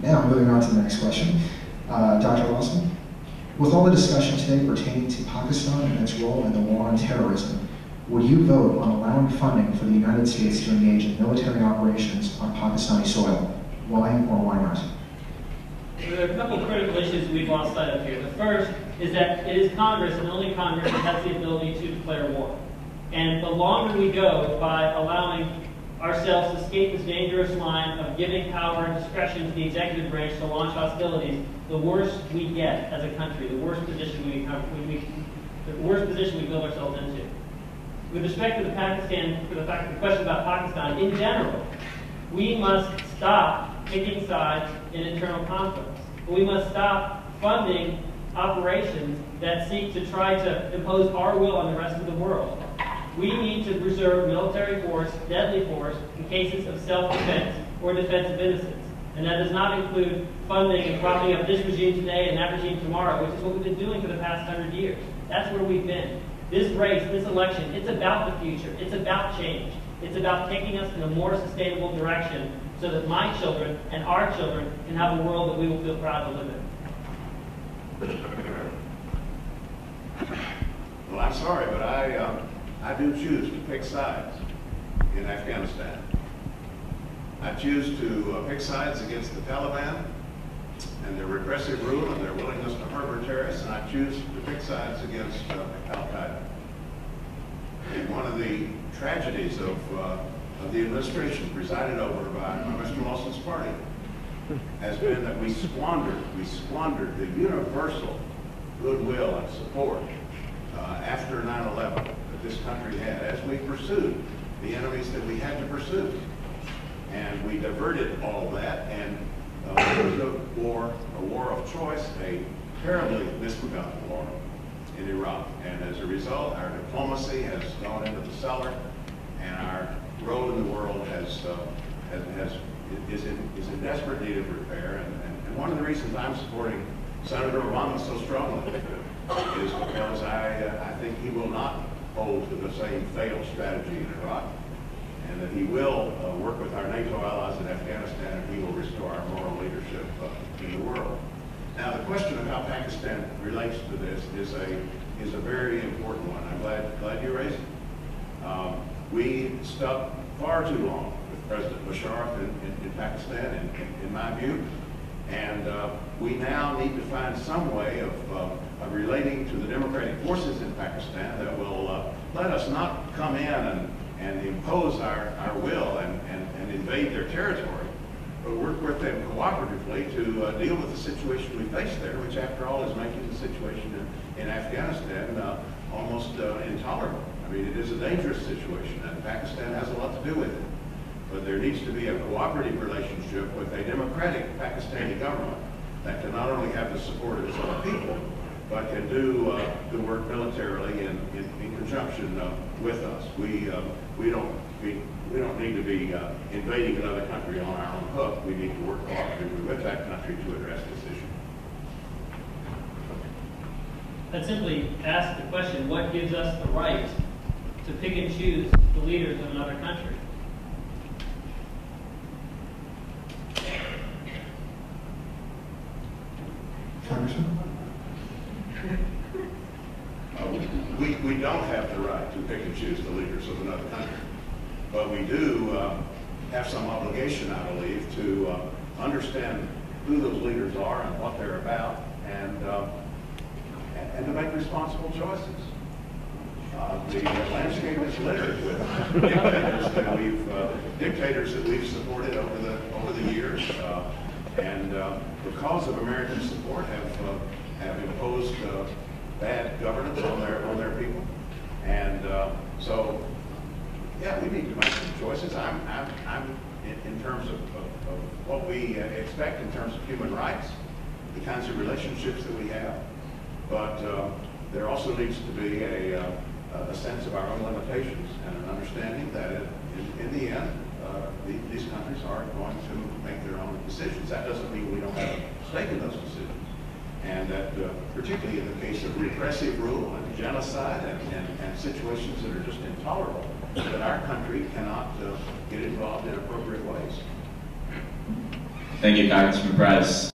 Now, moving on to the next question. Dr. Lawson, with all the discussion today pertaining to Pakistan and its role in the war on terrorism, would you vote on allowing funding for the United States to engage in military operations on Pakistani soil? Why or why not? There are a couple of critical issues we've lost sight of here. The first is that it is Congress, and only Congress, that has the ability to declare war. And the longer we go by allowing ourselves to escape this dangerous line of giving power and discretion to the executive branch to launch hostilities, the worse we get as a country, the worse position we build ourselves into. With respect to the question about Pakistan, in general, we must stop picking sides in internal conflicts. We must stop funding operations that seek to try to impose our will on the rest of the world. We need to reserve military force, deadly force, in cases of self-defense or defense of innocence. And that does not include funding and propping up this regime today and that regime tomorrow, which is what we've been doing for the past 100 years. That's where we've been. This race, this election, it's about the future. It's about change. It's about taking us in a more sustainable direction so that my children and our children can have a world that we will feel proud to live in. Well, I'm sorry, but I do choose to pick sides in Afghanistan. I choose to pick sides against the Taliban and their repressive rule and their willingness to harbor terrorists, and I choose to pick sides against Al-Qaeda. And one of the tragedies of the administration presided over by Mr. Lawson's party has been that we squandered the universal goodwill and support after 9/11 that this country had as we pursued the enemies that we had to pursue. And we diverted all of that, and it was a war of choice, a terribly misbegotten war in Iraq. And as a result, our diplomacy has gone into the cellar, and our role in the world is in desperate need of repair. And one of the reasons I'm supporting Senator Obama so strongly is because I think he will not hold to the same failed strategy in Iraq, and that he will work with our NATO allies in Afghanistan, and he will restore our moral leadership in the world. Now, the question of how Pakistan relates to this is a very important one. I'm glad you raised it. We stuck far too long with President Musharraf in Pakistan, in my view, and we now need to find some way of relating to the democratic forces in Pakistan that will let us not come in and impose our will and invade their territory, but work with them cooperatively to deal with the situation we face there, which after all is making the situation in Afghanistan almost intolerable. I mean, it is a dangerous situation, and Pakistan has a lot to do with it. But there needs to be a cooperative relationship with a democratic Pakistani government that can not only have the support of its own people, but can do the work militarily in conjunction with us. We don't need to be invading another country on our own hook. We need to work cooperatively with that country to address this issue. I'd simply ask the question, what gives us the right to pick and choose the leaders of another country? Congressman? We don't have the right to pick and choose the leaders of another country, but we do have some obligation, I believe, to understand who those leaders are and what they're about, and to make responsible choices. The landscape is littered with dictators that we've supported over the years, and because of American support, have imposed bad governance on their people, and so yeah, we need to make some choices. I'm in terms of what we expect in terms of human rights, the kinds of relationships that we have, but there also needs to be a sense of our own limitations and an understanding that in the end, these countries are going to make their own decisions. That doesn't mean we don't have a stake in those decisions. And that particularly in the case of repressive rule and genocide and situations that are just intolerable, that our country cannot get involved in appropriate ways. Thank you, Congressman Price.